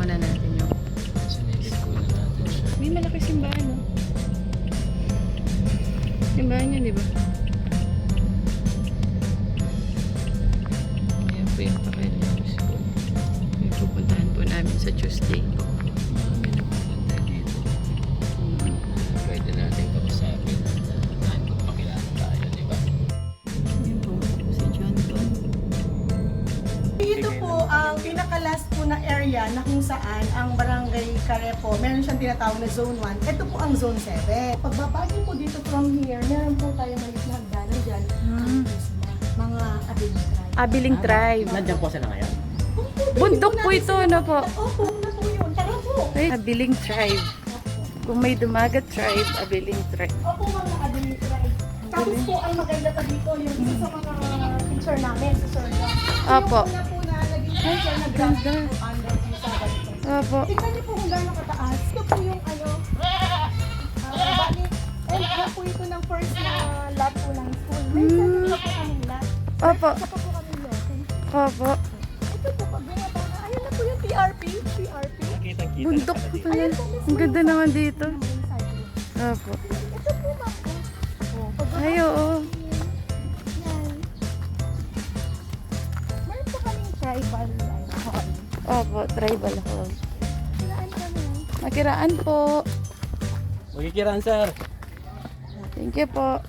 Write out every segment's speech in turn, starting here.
muna natin yung Sinilip ko na natin siya. may malaki simbahan, no? Simbahan yun, di ba? Ayan po yung Pakilyang School. May pupuntahan po namin sa Tuesday. Marami na pupunta dito. Pwede natin kausapin. Saan kung pakilala tayo, di ba? Ayan po, si John Paul. Dito po ang pinaka-last po na area na kung saan ang Barangay Carepo, meron siyang tinatawag na Zone 1. Ito po ang Zone 7. Pagbaba niyo po dito from here, meron po tayo maliit na hagdanan dyan. Mga abiling tribe. Abiling Tribe. Nandiyan po sila ngayon. Bundok po ito, ano po? Opo, na po yun. Tara po. Ay, Abiling Tribe. Kung may Dumagat Tribe, Abiling Tribe. Opo, mga abiling tribe. Tapos po, ang maganda pa dito, yung isa sa mga teacher namin, si Sir John. Opo. Yung una po na naging teacher na graduate ganda. po under po sa ganito. Opo. Tingnan niyo po kung gaano kataas. Ito po yung ano, bali, end po ito ng first na lab po ng school. May sarili po kaming lab. Opo. Saka po kami lesson. Opo. Ito po, pag bumaba na, ayun na po yung TRP. Nakitang-kita Bundok na po pala dito. pala. Ayun po, Miss Ang ganda Ma'am. naman dito. Yung side. Opo. Ito po, ma'am. Oh, pag Ay, oo. Yan. Meron po kaming tribal hall. Opo, tribal hall. Saan kami? Makiraan po. Magkikiraan, sir. Thank you po.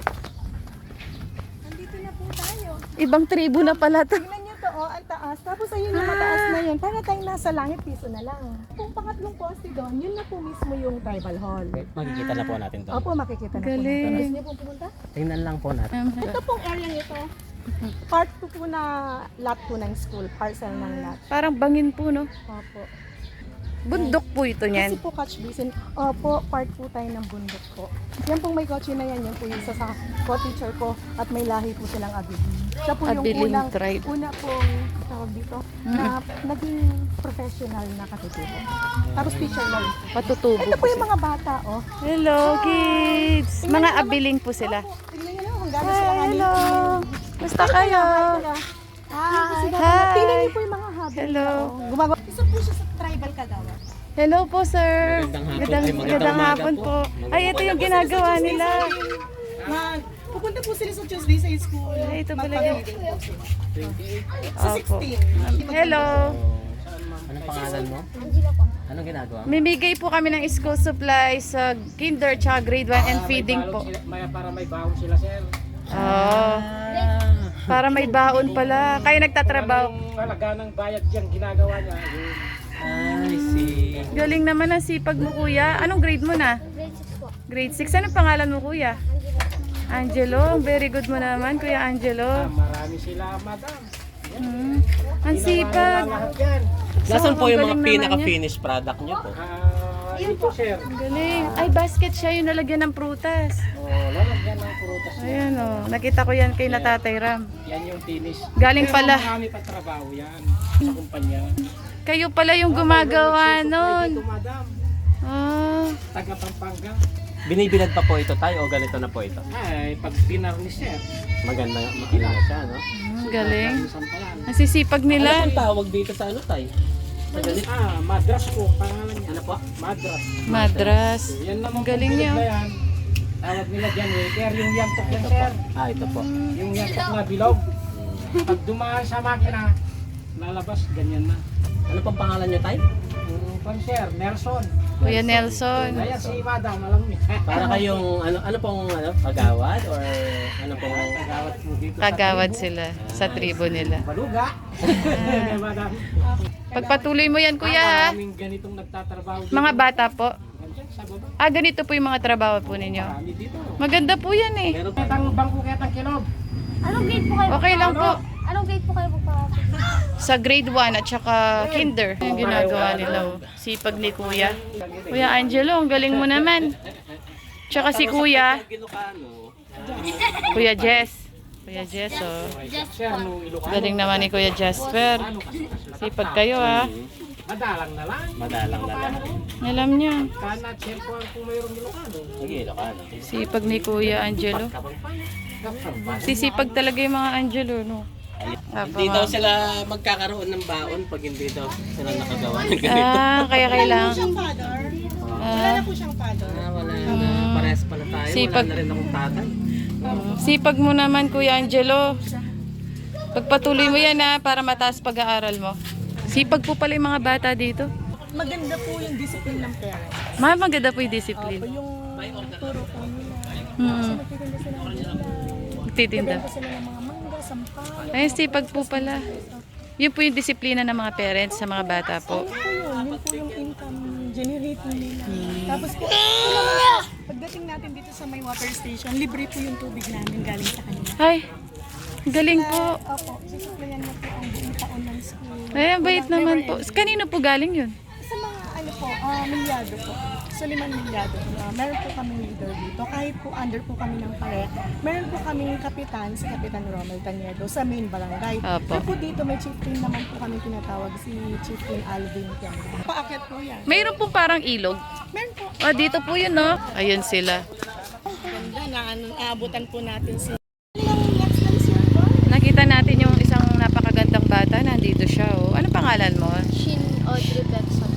Nandito na po tayo. Ibang tribo na pala to. Tingnan niyo to, oh, ang taas. Tapos ayun yung mataas na yun. Para tayong nasa langit, piso na lang. Kung pangatlong poste doon, yun na po mismo yung tribal hall. Makikita na po natin to. Opo, makikita na po Galing. natin. Gusto niyo po pumunta? Tingnan lang po natin. Ito pong area nito. Part 2 po na lot po ng school. Parcel ng lot. Parang bangin po, no? Opo. Bundok po ito Kasi niyan. po catch basin. Opo, part po tayo ng bundok po. Yan pong may kotse na yan. Yan po yung isa sa co-teacher ko. At may lahi po silang abiling. Siya po yung Abiling unang, tribe. una pong tawag dito na naging professional na katuturo. Tapos teacher na rin. Patutubo Ito po po yung sila. mga bata, oh. Hello, kids! Tingnan Mga niyo naman. abiling po sila. Opo, tingnan niyo naman kung gano'n sila Hi, hello! Basta Hi! kayo? Hi! Hi! Tingnan niyo po yung mga habit. Hello. Gumagawa. Isa po siya sa tribal kagawa. Hello po, sir. Magandang hapon. Magandang hapon po. Ay, ito yung ginagawa nila. Pupunta po sila sa Tuesday sa school. Ay, ito pala yun. Sa Opo. 16. Hello. Anong pangalan mo? Anong ginagawa mo? Mimigay po kami ng school supplies sa kinder tsaka grade 1 and feeding po. Para may baon sila, sir. Oh, para may baon pala. Kayo nagtatrabaho. Yung halaga ng bayad dyan, ginagawa niya. I see. Galing naman ang sipag mo, kuya. Anong grade mo na? Grade 6. Anong pangalan mo, kuya? Angelo. Very good mo naman, kuya Angelo. Marami sila, madam. Hmm. Ang sipag. Lahat yan. Nasaan po yung mga Galing naman pinaka-finished product nyo po? Ito, sir. Ang galing. Ay, basket siya yung nalagyan ng prutas. Lalagyan ng prutas. Ayan o. Nakita ko yan kay Natatay Ram. Yan yung finish. Galing Pero pala. marami pa trabaho yan sa kumpanya. Kayo pala yung gumagawa Ito, nun. madam. Ah. Taga Pampanga. Binibilad pa po ito tayo o ganito na po ito? Ay, pag pinarnis, sir. Maganda makina siya, no? Galing. Saan pa yan? Ang sisipag Ano nila. pong tawag dito sa ano tayo? Sa ganito? Madras po, pangalan niya. Ano po? Madras. Madras. Yan naman Galing kung niya. bilog na yan. Tawag nila dyan, waiter. Yung yantok yan, Ito po. sir. Ito po. Yung yantok na bilog. Pag dumaan sa makina, lalabas, ganyan na. Ano pong pangalan nyo tayo? Yung sir, Nelson. Kuya Nelson. Ayan si madam, alam niya. Para kayong ano pong kagawad or ano pong Kagawad po dito sa Kagawad tribo. sila sa tribo nila. Baluga. Madam. Pagpatuloy mo yan, kuya. ha? Maraming ganitong nagtatrabaho dito. Mga bata po. Ganyan, sa baba. Ah, ganito po yung mga trabaho po ninyo. Marami dito. Maganda po yan eh. meron Ketang bangko, ketang kilob. Anong grade po kayo? Okay lang po. Anong grade po kayo magpapasok? Sa grade 1 at saka kinder. Yung ginagawa nila. oh. Sipag ni kuya. Kuya Angelo, ang galing mo naman. Tsaka si kuya. Ilocano. Kuya Jess. Kuya Jess, oh. Sir, nung Ilocano. Galing naman ni Kuya Jasper. Sipag kayo, ah. Madalang na lang. Madalang na lang. Alam niya. Kana, cellphone kung mayroong Ilocano. Sige, Ilocano. Sipag ni Kuya Angelo. Kapag Sisipag talaga yung mga Angelo, no? Hindi daw sila magkakaroon ng baon pag hindi daw sila nakagawa ng ganito. Kaya Wala kailangan. na po siyang father. Wala na po siyang father. Wala na. Parehas pala tayo. Sipag. Wala na rin akong tatay. Sipag mo naman, Kuya Angelo. Pagpatuloy mo yan para mataas pag-aaral mo. Sipag po pala yung mga bata dito. Maganda po yung discipline ng parents. Maganda po yung discipline. Yung turo po nila. Hmm. Magtitinda sila ng gulay. Titinda. Benta sila ng mga mangga, sampalok. Ay, sipag po pala. Yun po yung disiplina ng mga parents sa mga bata po. Yun po yung income generating nila. Tapos po, pagdating natin dito sa may water station, libre po yung tubig namin galing sa kanila. Ay, galing po. Opo, susuplayan na po ang buong taon ng school. Ay, ang bait naman po. Kanino po galing yun? Sa mga milyado po. Sa 5 milyado. Meron po kaming leader dito. Kahit po under po kami ng pare, meron po kaming kapitan, si Kapitan Romel Taniedo, sa main barangay. Opo. Pero po dito may chieftain naman po kami tinatawag, si Chieftain Alvin Tiangga. Paakyat po yan. Mayroon po parang ilog. Meron po. Dito po yun, no? Ayun sila. Ang ganda na aabutan po natin si next time siya. Nakita natin yung isang napakagandang bata. Nandito siya, oh. Ano pangalan mo? Shin Audrey Beckson.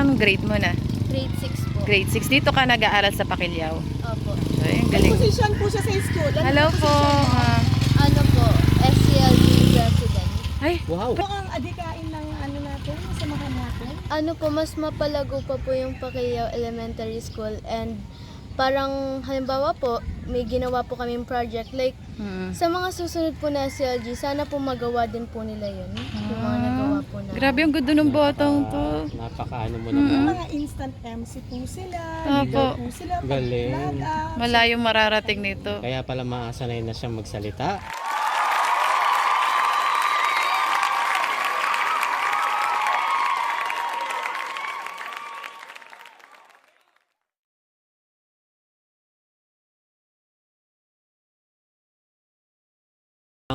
Anong grade mo na? Grade 6 po. Grade 6. Dito ka nag-aaral sa Pakilyaw. Opo. Ay, ang May galing. position po siya sa school. Hello po. Ano po? SCLG President. Ay, Wow! Ano ang adikain ng natin, samahan natin? Ano po, mas mapalago pa po yung Pakilyaw Elementary School and parang halimbawa po, may ginawa po kaming project like sa mga susunod po na SCLG, sana po magawa din po nila yun. Yung mga nagawa po na. grabe ang ganda ng batang to. Napakaano mo naman. Mga instant MC po sila, Opo. leader po sila, Galing. pag-vlog, Malayong mararating nito. Kaya pala maasanay na siyang magsalita.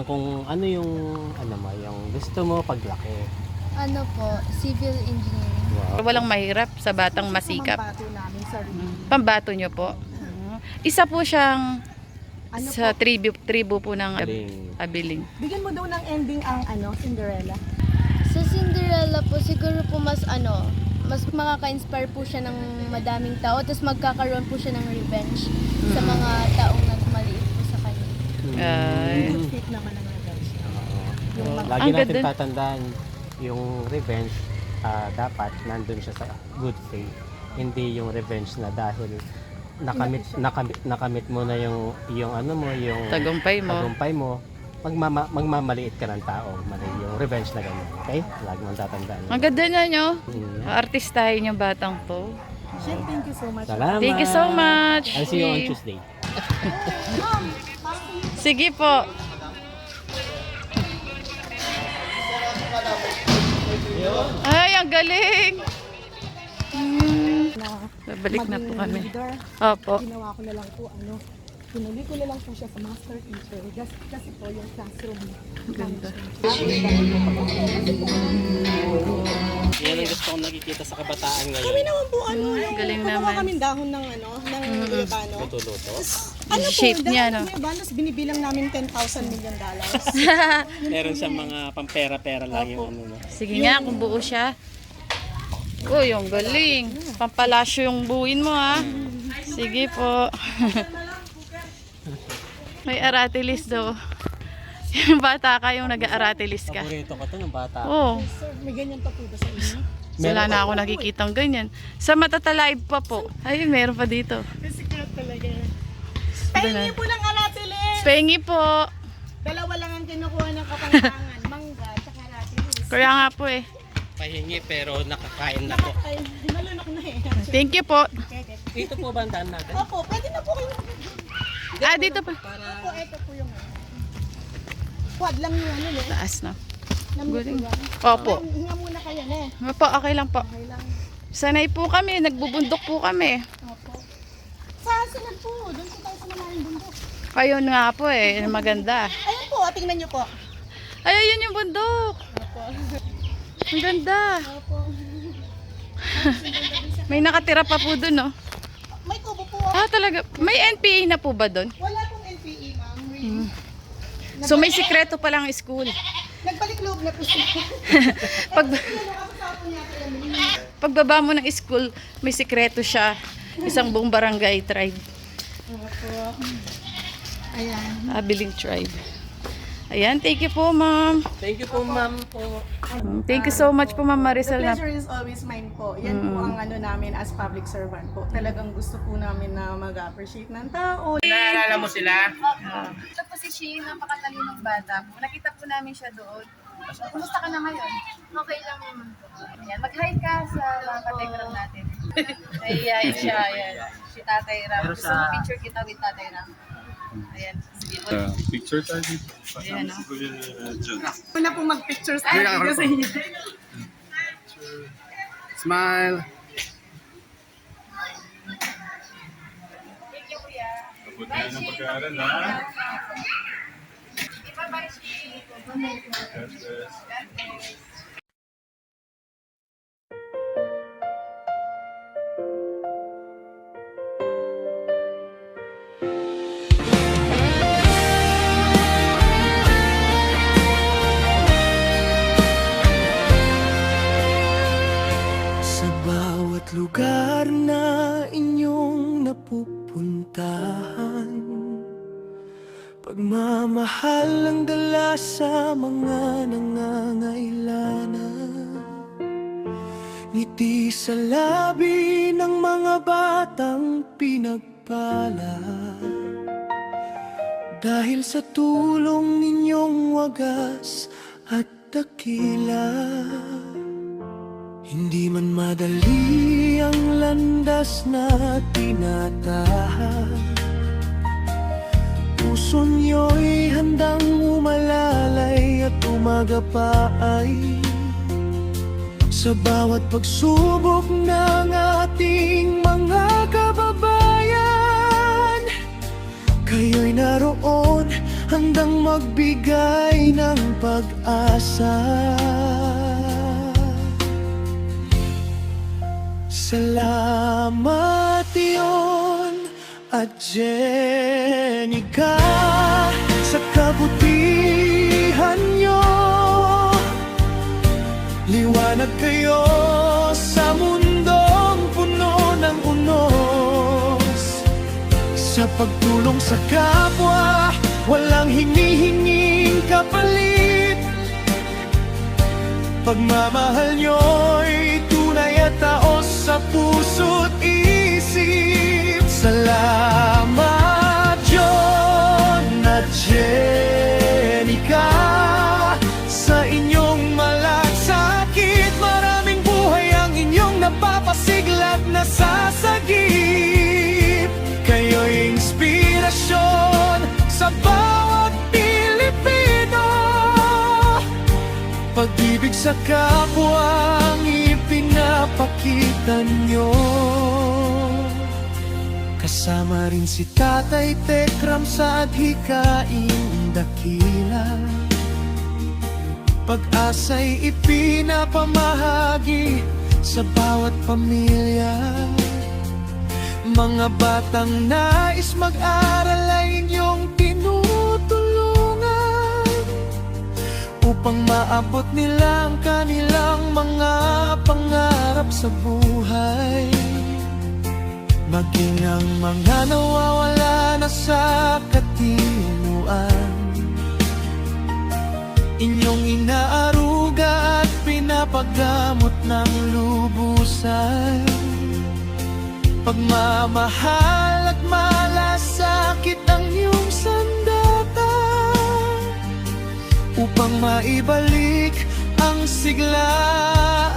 Kung ano yung yung gusto mo paglaki. Ano po, civil engineering. Wow. Walang mahirap sa batang masikap. Pambato namin sarili. Pambato nyo po. Isa po siyang Ano sa tribu po ng Galing. Abiling. Bigyan mo daw ng ending ang Cinderella. Sa Cinderella po, siguro po mas makaka-inspire po siya ng madaming tao tapos magkakaroon po siya ng revenge sa mga taong nagmaliit po sa kanya. Ay. Good fit naman ang revenge. Yung mga Lagi Ang natin ganda. tatandaan yung revenge, dapat nandun siya sa good faith. Hindi yung revenge na dahil nakamit mo na yung Tagumpay mo. tagumpay mo, magmamaliit ka ng tao. Mali yung revenge na ganyan. Okay? Lagi mong tatandaan. Ang ganda na nyo. Mm. Artistahin yung batang to. Shem, thank you so much. Salamat. Thank you so much. I'll see you on Tuesday. Sige po. Ay, ang galing. Balik na po kami. Leader, Opo. ginawa ko na lang po pinuli ko na lang po siya sa master teacher kasi po yung classroom. Ganda. Yan ang gusto kong nakikita sa kabataan ngayon. Kami naman po yung Galing gumawa naman. kami dahon ng Guyabano. Luto-luto. Shape niya, no? Guyabanos, binibilang namin $10,000 million. Meron siyang mga pampera-pera lang yung ano. Sige nga, kung buo siya. Uy, yung galing. Pampalasyo yung buuin mo, ha? Sige po. May aratilis daw. Yung bata ka yung nag-aaratilis ka. Paborito ko to ng bata. Oo. Sir, may ganyan pa po ba sa inyo? Wala na ako nakikitang ganyan. Sa Matatalive pa po. Ayun, meron pa dito. Secret talaga yan. Pahingi po ng aratilis! Pengi po. Dalawa lang ang kinukuha ng kapangpangan. Mangga at aratilis. Kaya nga po eh. Pahingi pero nakakain na po. Ay, nalunok na eh. Thank you po. Dito po ba ang daan natin? Opo, pwede na po kayo. Dito pa. Opo, ito po yung quad lang yung Taas na. Galing. Opo. Hinga muna kayo na eh. Opo, okay lang po. Okay lang. Sanay po kami. Nagbubundok po kami. Opo. Sa sunod po, doon po tayo sa malaking bundok. Ayun nga po eh. Maganda. Ayun po, tingnan nyo po. Ay, ayun yung bundok. Opo. Ang ganda. Opo. May nakatira pa po dun, no? May kubo po. Ah, talaga. May NPA na po ba dun? Wala pong NPE, ma'am. So may sikreto palang school. Nagbalik loob na po siya. Pag pagbaba mo ng school, may sikreto siya. Isang buong barangay tribe. Ayan. Abiling tribe. Ayan, thank you po, ma'am. Thank you po, ma'am po. Thank you so much po, ma'am The Maricel. pleasure is always mine po. Yan po ang ano namin as public servant po. Talagang gusto po namin na mag-appreciate ng tao. Naalala mo sila? Ito po si Shane, napakatalinong bata. Nakita po namin siya doon. Kumusta ka na ngayon? Okay lang naman po. Ayan, mag-hi ka sa mga katekram natin. Ay, siya. Ayan. Si Tatay Ram. Pero Gusto sa- mo picture kita with Tatay Ram? Ayan. Sige po. Picture tayo dito. Ayan, no? Una po mag-pictures tayo sa inyo. Smile. Abot na ng pag-aaral, ha? Bye-bye, Shane. God bless. Sa bawat lugar na inyong napupuntahan, pagmamahal ang dala sa mga nangangailangan. Ngiti sa labi ng mga batang pinagpala, dahil sa tulong ninyong wagas at dakila. Hindi man madali ang landas na tinatahak, puso niyo'y handang umalalay at umagapay. Sa bawat pagsubok ng ating mga kababayan, kayo'y naroon handang magbigay ng pag-asa. Salamat Iyon at Jenica sa kabutihan nyo. Liwanag kayo sa mundong puno ng unos. Sa pagtulong sa kapwa, walang hinihinging kapalit. Pagmamahal nyo'y tunay at taos sa puso't isip. Salamat John at Jenica sa inyong malasakit. Maraming buhay ang inyong napapasiglat na sasagip. Kayo'y inspirasyon sa bawat Pilipino. Pag-ibig sa kapwa ang ipinapakita nyo. Kasama rin si Tatay Tekram sa adhikaing dakila. Pag-asa'y ipinapamahagi sa bawat pamilya. Mga batang nais mag-aral ay inyong tinutulungan upang maabot nila ang kanilang mga pangarap sa buhay. Maging ang mga nawawala na sa katinuan, inyong inaaruga at pinapagamot ng lubusan. Pagmamahal at malasakit ang iyong sandata upang maibalik ang sigla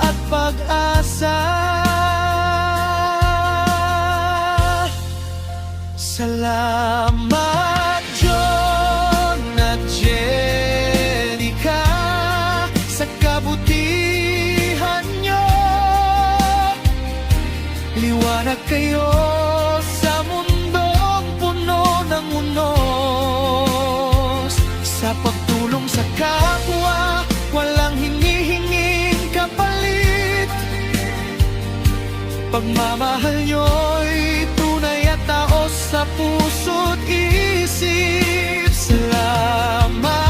at pag-asa. Salamat John at Jenica sa kabutihan nyo. Liwanag kayo sa mundong puno ng unos. Sa pagtulong sa kapwa, walang hinihinging kapalit. Pagmamahal nyo'y tunay at taos sa puso't isip. Salamat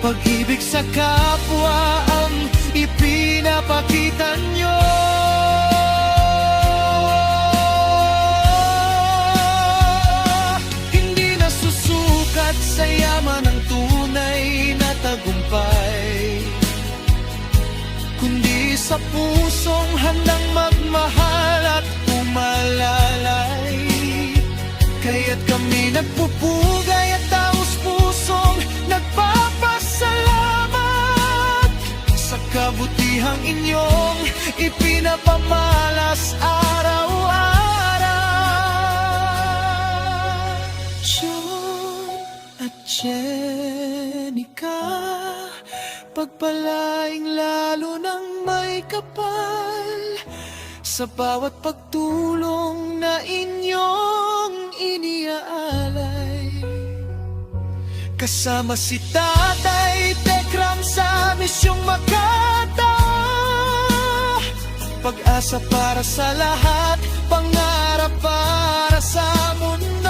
Pag-ibig sa kapwa ang ipinapakita nyo. Hindi nasusukat sa yaman ang tunay na tagumpay, kundi sa pusong handang magmahal at umalalay. Kaya't kami nagpupugay at taos pusong nagpapasalamat sa kabutihang inyong ipinapamalas araw-araw. John at Jenica, pagpalaing lalo ng may kapal sa bawat pagtulong na inyong iniaalay. Kasama si Tatay Tekram sa misyong Makata, pag-asa para sa lahat, pangarap para sa mundo.